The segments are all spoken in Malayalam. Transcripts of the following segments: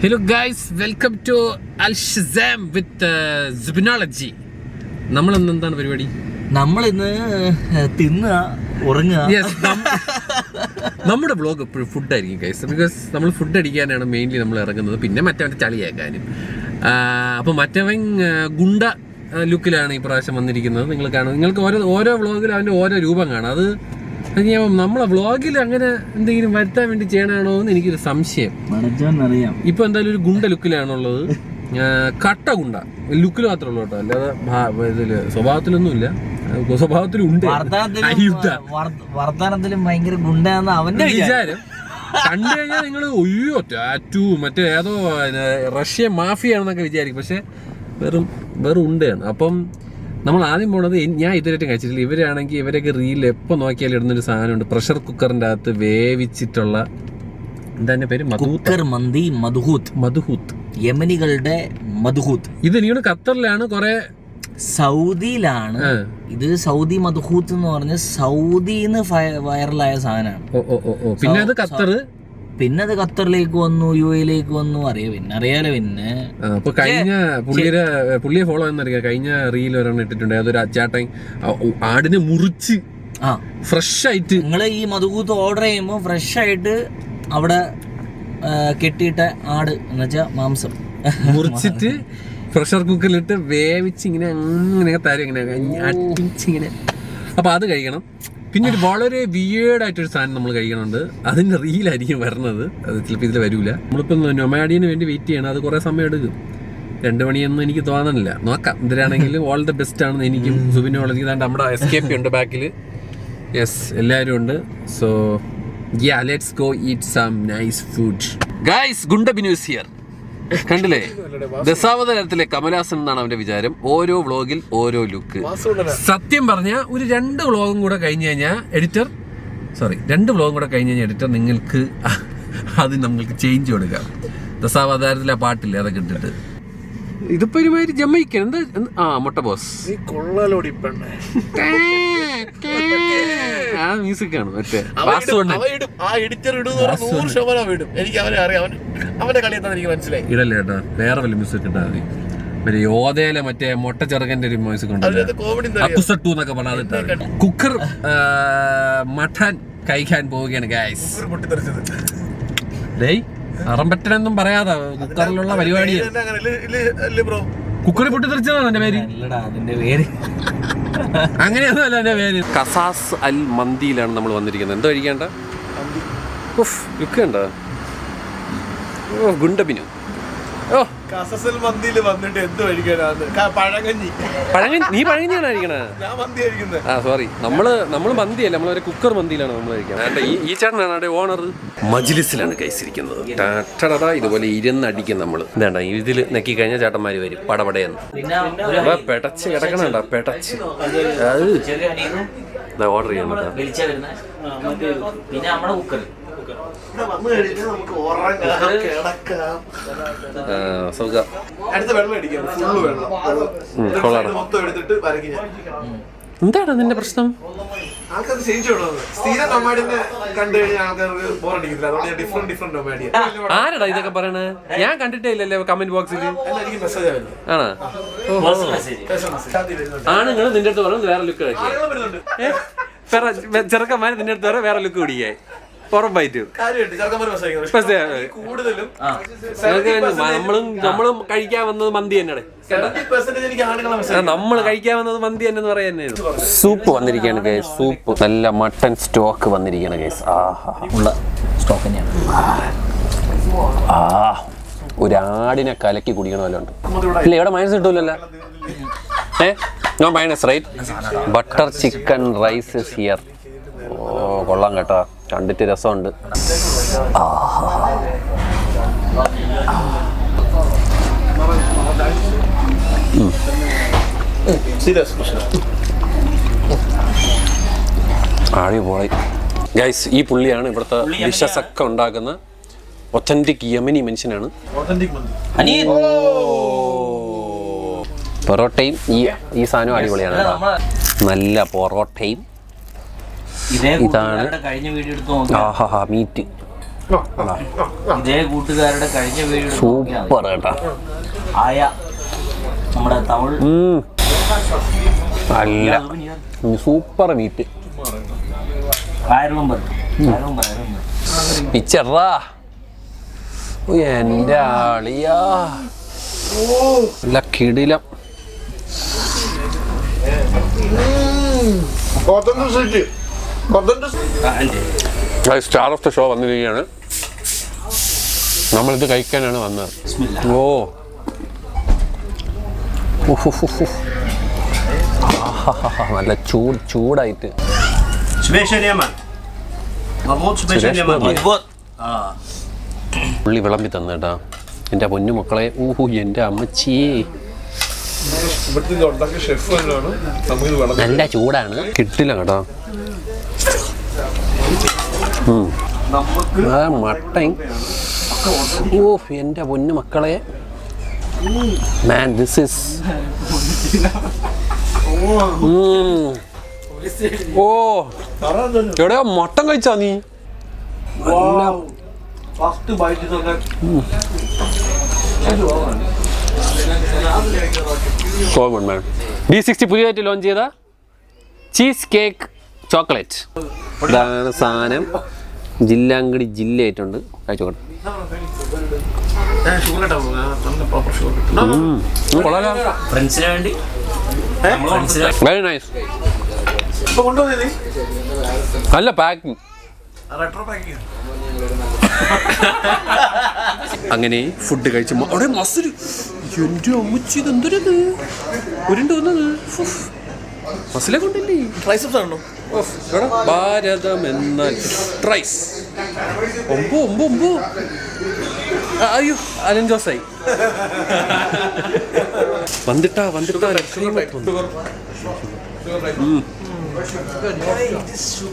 Hello guys, welcome to Al Shazam with Zubinology. നമ്മൾ ഇന്ന് എന്താണ് പരിപാടി? നമ്മൾ ഇന്ന് തിന്നുക, ഉറങ്ങുക. നമ്മുടെ വ്ളോഗ് എപ്പോഴും ഫുഡ് ആയിരിക്കും ഗൈസ്, ബിക്കോസ് നമ്മൾ ഫുഡ് അടിക്കാനാണ് മെയിൻലി നമ്മൾ ഇറങ്ങുന്നത്. പിന്നെ മറ്റവൻ്റെ ചളിയാക്കാനും. അപ്പോൾ മറ്റവൻ ഗുണ്ട ലുക്കിലാണ് ഈ പ്രാവശ്യം വന്നിരിക്കുന്നത്. നിങ്ങൾ കാണും, നിങ്ങൾക്ക് ഓരോ വ്ളോഗിൽ അവൻ്റെ ഓരോ രൂപം കാണാം. അത് നമ്മളെ വ്ളോഗിൽ അങ്ങനെ എന്തെങ്കിലും വരുത്താൻ വേണ്ടി ചെയ്യണാണോ എന്ന് എനിക്കൊരു സംശയം. ഇപ്പൊ എന്തായാലും ഒരു ഗുണ്ട ലുക്കിലാണുള്ളത്. കട്ട ഗുണ്ട ലുക്കിൽ മാത്രമേ ഉള്ളൂ കേട്ടോ, അല്ലാതെ ഇതില് സ്വഭാവത്തിലൊന്നും ഇല്ല. സ്വഭാവത്തിലുണ്ട്, വർത്തമാനത്തിലും ഭയങ്കര ഗുണ്ടെന്ന് അവന്റെ വിചാരം. കണ്ടു കഴിഞ്ഞാൽ നിങ്ങൾ ഒയ്യോ ടാറ്റു മറ്റേ ഏതോ റഷ്യ മാഫിയാണെന്നൊക്കെ വിചാരിക്കും. പക്ഷെ വെറും ഉണ്ടയാണ്. അപ്പം നമ്മൾ ആദ്യം പോണത്, ഞാൻ ഇതുവരെയായിട്ടും കഴിച്ചിട്ടില്ല. ഇവരാണെങ്കിൽ ഇവരൊക്കെ റീൽ എപ്പോൾ നോക്കിയാലും ഇടുന്നൊരു സാധനമുണ്ട്, പ്രഷർ കുക്കറിൻ്റെ അകത്ത് വേവിച്ചിട്ടുള്ള എന്താ പേര്, മധുഹൂത്ത്, യമനികളുടെ മധുഹൂത്ത്. ഇത് എനിക്കൊന്ന് ഖത്തറിലാണ്, കുറെ സൗദിയിലാണ് ഇത്. സൗദി മധുഹൂത്ത് എന്ന് പറഞ്ഞ സൗദിന്ന് വൈറലായ സാധനമാണ്. പിന്നെ അത് പിന്നെ അത് ഖത്തറിലേക്ക് വന്നു, യുഎയിലേക്ക് വന്നു. അറിയാലോ. പിന്നെ അപ്പൊ കഴിഞ്ഞ പുള്ളിയെ ഫോളോ ചെയ്യുന്നറിയാം. കഴിഞ്ഞ റീൽ ഒരെണ്ണം ഇട്ടിട്ടുണ്ട്, അതൊരു അച്ചാട്ടൻ ആടിനെ മുറിച്ച് ഫ്രഷ് ആയിട്ട്. നിങ്ങൾ ഈ മധുകൂത്ത് ഓർഡർ ചെയ്യുമ്പോൾ ഫ്രഷ് ആയിട്ട് അവിടെ കെട്ടിയിട്ട ആട് എന്ന് വെച്ചാൽ മാംസം മുറിച്ചിട്ട് പ്രഷർ കുക്കറിലിട്ട് വേവിച്ച് ഇങ്ങനെ തരും, ഇങ്ങനെ അട്ടിച്ചിങ്ങനെ. അപ്പൊ അത് കഴിക്കണം. പിന്നെ ഒരു വളരെ വിയേർഡായിട്ടൊരു സാധനം നമ്മൾ കഴിക്കണുണ്ട്. അതിൻ്റെ റീലായിരിക്കും വരണത്, അത് ചിലപ്പോൾ ഇതിൽ വരില്ല. നമ്മളിപ്പോൾ നൊമാഡിന് വേണ്ടി വെയിറ്റ് ചെയ്യണം. അത് കുറേ സമയം എടുക്കും. 2 മണിയൊന്നും എനിക്ക് തോന്നണില്ല. നോക്കാം. എന്തിനാണെങ്കിലും ഓൾ ദ ബെസ്റ്റ് ആണെന്ന് എനിക്കും സുബിനോളജി. ഇതാണ്ട് നമ്മുടെ എസ്കേപ്പ് ഉണ്ട് ബാക്കിൽ. യെസ്, എല്ലാവരും ഉണ്ട്. So yeah, let's go eat some nice food. Guys, Gunda Binu's here. കണ്ടില്ലേ, ദശാവതാരത്തിലെ കമലഹാസൻ എന്നാണ് അവന്റെ വിചാരം. ഓരോ വ്ളോഗിൽ ഓരോ ലുക്ക്. സത്യം പറഞ്ഞ ഒരു 2 വ്ളോഗും കൂടെ കഴിഞ്ഞ് കഴിഞ്ഞാൽ എഡിറ്റർ 2 വ്ളോഗും കൂടെ കഴിഞ്ഞ് കഴിഞ്ഞാൽ എഡിറ്റർ നിങ്ങൾക്ക് അത് നമ്മൾക്ക് ചേഞ്ച് കൊടുക്കാം. ദശാവതാരത്തിലെ ആ പാട്ടില്ലേ, അതൊക്കെ ഇട്ടിട്ട് ഇതിപ്പോ ഒരുമാതിരി ജമ്മയിക്കാൻ എന്താ മുട്ട ബോസ് ആ മ്യൂസിക് ആണ്. മറ്റേ ഇടല്ലേ കേട്ടോ, വേറെ വല്ല മ്യൂസിക് ഇട്ടാ മതി. മറ്റേ യോധയിലെ മറ്റേ മൊട്ട ചെറുക്കന്റെ ഒരു മ്യൂസിക് ഉണ്ട്, അക്കുസട്ടു എന്നൊക്കെ പറഞ്ഞാൽ. കുക്കർ മട്ടൻ കഴിക്കാൻ പോവുകയാണ് ഗൈസ്. ഡേയ് അറമ്പറ്റനൊന്നും പറയാതെ കുക്കറിലുള്ള പരിപാടിയാണ്. കുക്കറി പൊട്ടിത്തെറിച്ചതാണ് എന്റെ പേര്. അങ്ങനെയൊന്നുമല്ല എന്റെ പേര്. കസാസ് അൽ മന്തിയിലാണ് നമ്മൾ വന്നിരിക്കുന്നത്. എന്തോ കഴിക്കേണ്ട ലുക്ക് കണ്ടോ, ഗുണ്ടബിനു. നീ പഴകഞ്ഞിയാണ് കഴിക്കണേ. ആ സോറി, നമ്മള് മന്തിയല്ല, നമ്മളൊരു കുക്കർ മന്തിയിലാണ് നമ്മൾ കഴിക്കുന്നത്. ഈ ചേട്ടനാണ് ഓണർ. മജ്ലിസിലാണ് കഴിച്ചിരിക്കുന്നത്. ഇതുപോലെ ഇരുന്നടിക്കും നമ്മൾ. എന്താ ഇതിൽ നെക്കി കഴിഞ്ഞാൽ ചേട്ടന്മാര് വരും പടപടയെന്ന്. പെടച്ച് കിടക്കണണ്ട, പെടച്ച് ഓർഡർ ചെയ്യണം. എന്താണ് നിന്റെ പ്രശ്നം? ആരടാ ഇതൊക്കെ പറയണേ? ഞാൻ കണ്ടിട്ടേ ഇല്ലല്ലേ കമന്റ് ബോക്സിൽ. ആണോ? ആണുങ്ങൾ നിന്റെ അടുത്ത് പറഞ്ഞു വേറെ ലുക്ക് കഴിക്കാൻ, ചെറുക്കന്മാര് നിന്റെ അടുത്ത് പറയാം വേറെ ലുക്ക് പിടിക്കാൻ. ഉറപ്പായിട്ടും നമ്മളും കഴിക്കാൻ വന്നത് മന്തി തന്നെ. നമ്മള് കഴിക്കാൻ വന്നത് മന്തി തന്നെ എന്ന് പറയാൻ. സൂപ്പ് വന്നിരിക്കുകയാണ് ഗൈസ്. സൂപ്പ് നല്ല മട്ടൺ സ്റ്റോക്ക് വന്നിരിക്കുകയാണ് ഗൈസ്. ഉള്ള സ്റ്റോക്ക് തന്നെയാണ്. ഒരാടിനെ കലക്കി കുടിക്കണമല്ലോ ഉണ്ട്. ഇല്ല, ഇവിടെ മൈനസ് കിട്ടൂലല്ലോ. No minus right. Butter chicken rice here. ഓ കൊള്ളാം കേട്ടോ, കണ്ടിട്ട് രസമുണ്ട്. അടിപൊളി ഗൈസ്. ഈ പുള്ളിയാണ് ഇവിടുത്തെ ഡിഷസ് ഒക്കെ ഉണ്ടാക്കുന്ന ഒത്തന്റിക് യമനി മനുഷ്യനാണ്. പൊറോട്ടയും ഈ സാധനം അടിപൊളിയാണ്. നല്ല പൊറോട്ടയും ഇതാണ്. മീറ്റ് ഇതേ കൂട്ടുകാരുടെ കഴിഞ്ഞ വീഡിയോ സൂപ്പർ കേട്ടാ. ആയ നമ്മുടെ തമിഴ് നല്ല സൂപ്പർ മീറ്റ് പിച്ചറാ. എൻ്റെ ആളിയാ നല്ല കിടിലം. സ്റ്റാർ ഓഫ് ദ ഷോ വന്നിരിക്കുകയാണ്. നമ്മളിത് കഴിക്കാനാണ് വന്നത്. ഓ നല്ല ചൂടായിട്ട് പുള്ളി വിളമ്പി തന്നേട്ടാ എൻ്റെ പൊന്നു മക്കളെ. ഊഹു എൻ്റെ അമ്മച്ചിയേ, നല്ല ചൂടാണ്, കിട്ടില്ല കേട്ടോ. ആ മട്ടൻ, ഓ എൻ്റെ പൊന്നു മക്കളെ. മാൻ ദിസ് ഇസ് ഓ എവിടെയാ മട്ടൻ കഴിച്ചാ നീ? D60 പുതിയതായിട്ട് ലോഞ്ച് ചെയ്ത ചീസ് കേക്ക് ചോക്ലേറ്റ്. ഇതാണ് സാധനം. ജില്ലാങ്കടി ജില്ലയായിട്ടുണ്ട്. കഴിച്ചോട്ടെ. ഫ്രണ്ട്സിന് വേണ്ടി വെരി നൈസ്. നല്ല പാക്കിംഗ്. അങ്ങനെ ഫുഡ് കഴിച്ചു. അവിടെ മസില്, എൻ്റെ അമ്മച്ചി ഇതെന്തൊരിത് ഉരുണ്ട് വന്നത്. മസിലെ കൊണ്ടില്ലേ ഭാരതം എന്നാൽ ട്രൈസ്. ഒമ്പോ ഒമ്പോ ഒമ്പോ. അയ്യോ അലഞ്ചോസായി വന്നിട്ടാ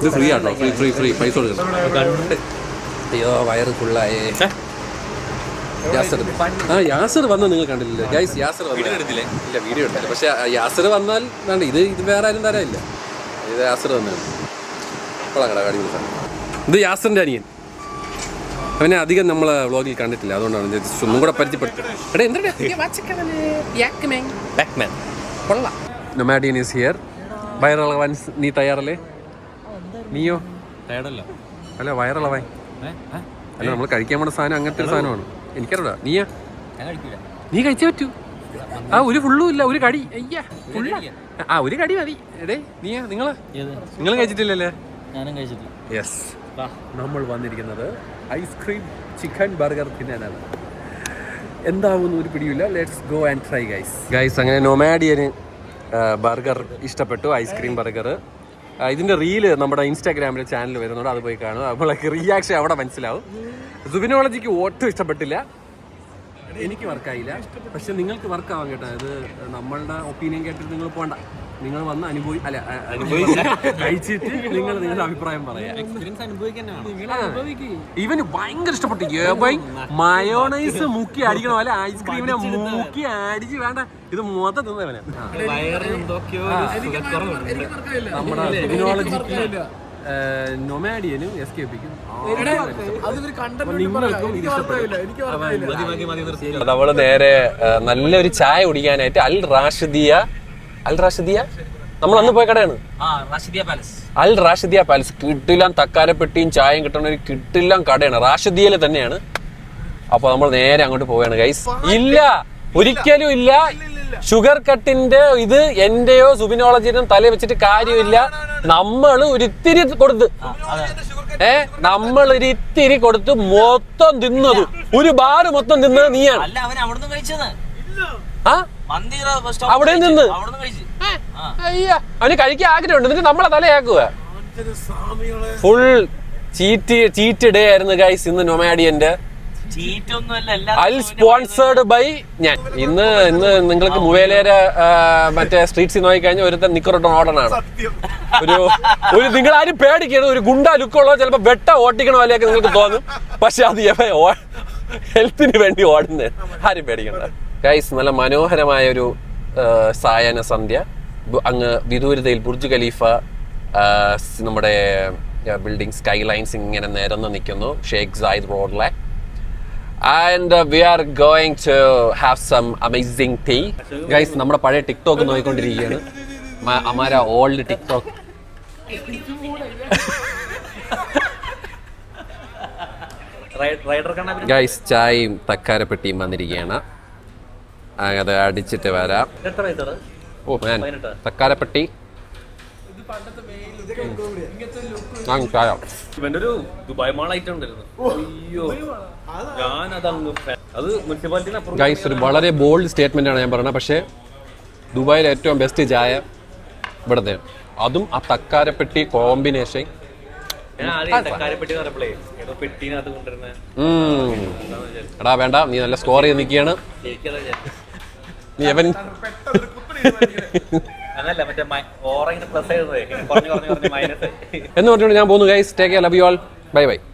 ഇത് ഫ്രീ ആട്ടോ. ഫ്രീ പൈസ കൊടുക്കണം. കണ്ട് അയ്യോ വയറ് ഫുള്ളായേ. യാസർ വന്നാൽ നിങ്ങൾ കണ്ടില്ലേ ഗൈസ്? യാസർ വന്നില്ലേ? ഇല്ല, വീഡിയോ എടുത്തില്ല. പക്ഷെ യാസർ വന്നാൽ വേണ്ട, ഇത് വേറെ ആരും തരാനില്ല. ഇത് യാസർ വന്നാണ്. അടിപൊളി സാധനം. ഇത് യാസറിൻ്റെ അനിയൻ. അവനെ അധികം നമ്മൾ വ്ളോഗിൽ കണ്ടിട്ടില്ല, അതുകൊണ്ടാണ് ജസ്റ്റ് ഒന്നും കൂടെ പരിചയപ്പെടുത്തുന്നത്. നൊമാഡിയൻ ഈസ് ഹിയർ. വയറിളവാൻ നീ തയ്യാറല്ലേ? നീയോ? അല്ല വയറിളവാൻ അല്ല, നമ്മൾ കഴിക്കാൻ പോണ സാധനം അങ്ങനത്തെ ഒരു സാധനമാണ്. എനിക്കറിയാ. നീയാ? നീ കഴിച്ചേ പറ്റൂ. ആ ഒരു ഫുള്ളും ഇല്ല, ഒരു കടി. അയ്യാ ആ ഒരു കടി മതി. എടേ നീയാ? നിങ്ങൾ കഴിച്ചിട്ടില്ലല്ലേ? യെസ്. നമ്മൾ വന്നിരിക്കുന്നത് ഐസ്ക്രീം ചിക്കൻ ബർഗർ തിന്നാനാണ്. എന്താവുമെന്ന് ഒരു പിടിയില്ല. Let's go and try guys. അങ്ങനെ നൊമാഡിയന് ബർഗർ ഇഷ്ടപ്പെട്ടു, ഐസ്ക്രീം ബർഗർ. ഇതിൻ്റെ റീല് നമ്മുടെ ഇൻസ്റ്റാഗ്രാമിലെ ചാനൽ വരുന്നുണ്ട്, അത് പോയി കാണും. നമ്മളൊക്കെ റിയാക്ഷൻ അവിടെ മനസ്സിലാവും. സുബിനോളജിക്ക് ഒട്ടും ഇഷ്ടപ്പെട്ടില്ല, എനിക്ക് വർക്കായില്ല. പക്ഷെ നിങ്ങൾക്ക് വർക്കാവാൻ കേട്ടോ. ഇത് നമ്മളുടെ ഒപ്പീനിയൻ കേട്ടിട്ട് നിങ്ങൾ പോകണ്ട. നിങ്ങൾ വന്ന് കഴിച്ചിട്ട് നിങ്ങൾ നിങ്ങളുടെ അഭിപ്രായം പറയാം. ഇവന് ഭയങ്കര ഇഷ്ടപ്പെട്ടു. മയോണൈസ് മുക്കി അടിക്കണോ അല്ലെ ഐസ്ക്രീമിനെ മുക്കി അടിച്ച് വേണ്ട, ഇത് മൊത്തം തിന്നവനെ. നമ്മുടെ സുബിനോളജിക്ക് നൊമാഡിയനും എസ്കേപ്പിക്കും നമ്മള് നേരെ നല്ലൊരു ചായ കുടിക്കാനായിട്ട് അൽ റാഷിദിയ നമ്മൾ അന്ന് പോയ കടയാണ് അൽ റാഷിദിയ പാലസ്. കിട്ടില്ല തക്കാരപ്പെട്ടിയും ചായയും കിട്ടുന്ന ഒരു കിട്ടില്ല കടയാണ്, റാഷിദിയയിൽ തന്നെയാണ്. അപ്പൊ നമ്മൾ നേരെ അങ്ങോട്ട് പോവുകയാണ് ഗൈസ്. ഇല്ല, ഒരിക്കലും ഇല്ല. ഷുഗർ കട്ടിന്റെ ഇത് എന്റെയോ സുബിനോളജിനും തല വെച്ചിട്ട് കാര്യമില്ല. നമ്മൾ ഒരിത്തിരി കൊടുത്ത് നമ്മളൊരിത്തിരി കൊടുത്ത് മൊത്തം തിന്നത്, ഒരു ബാറ് മൊത്തം തിന്നത് നീയാണ്. അവിടെ നിന്ന് അവന് കഴിക്കാൻ ആഗ്രഹമുണ്ട്, എന്നിട്ട് നമ്മളെ തലയാക്കുക. ഫുൾ ചീറ്റ് ഡേ ആയിരുന്നു ഗൈസ് ഇന്ന് നൊമാഡിയന്റെ. അൽ സ്പോൺസേർഡ് ബൈ ഞാൻ. ഇന്ന് നിങ്ങൾക്ക് മുവേലേര മറ്റേ സ്ട്രീറ്റ്സിൽ നോക്കി കഴിഞ്ഞാൽ ഒരുത്തൻ നിക്കറോട്ട് ഓടനാണ്. ഒരു നിങ്ങൾ ആരും പേടിക്കണം, ഒരു ഗുണ്ട ലുക്കുള്ളോ ചിലപ്പോ വെട്ട ഓട്ടിക്കണ പോലെയൊക്കെ നിങ്ങൾക്ക് തോന്നും. പക്ഷെ അത് ഹെൽത്തിന് വേണ്ടി ഓടുന്നത്, ആരും പേടിക്കണ്ട ഗൈസ്. നല്ല മനോഹരമായ ഒരു സായാഹ്ന സന്ധ്യ. അങ്ങ് വിദൂരതയിൽ ബുർജ് ഖലീഫ, നമ്മുടെ ബിൽഡിംഗ് സ്കൈ ലൈൻസ് ഇങ്ങനെ നിരന്ന് നിൽക്കുന്നു ഷേഖ് സായിദ് റോഡിലെ. And we are going to have some amazing tea. Guys നമ്മുടെ പഴയ ടിക്ടോക്ക് നോക്കിക്കൊണ്ടിരിക്കുകയാണ്. Hamara old TikTok. ഗൈസ് ചായയും തക്കാരപ്പെട്ടിയും വന്നിരിക്കുകയാണ്. അത് അടിച്ചിട്ട് വരാം. ഓ മാൻ, തക്കാരപ്പെട്ടി ചായ. ഇവന്റെ ഒരു ദുബായ് മാൾ ഐറ്റം ഉണ്ടായിരുന്നു. അയ്യോ അത് മുനിസിപ്പാലിറ്റി. ഗൈസ് ഒരു വളരെ ബോൾഡ് സ്റ്റേറ്റ്മെന്റ് ആണ് ഞാൻ പറയുന്നത്. പക്ഷേ ദുബായിലെ ഏറ്റവും ബെസ്റ്റ് ചായ ഇവിടുത്തെ, അതും ആ തക്കാരപ്പെട്ടി കോമ്പിനേഷൻ. എടാ വേണ്ട, നീ നല്ല സ്കോർ ചെയ്ത് നിൽക്കുകയാണ്. നീ എവൻ എന്ന് പറഞ്ഞുകൊണ്ട് ഞാൻ പോകുന്നു guys. Take care, love you all, bye bye.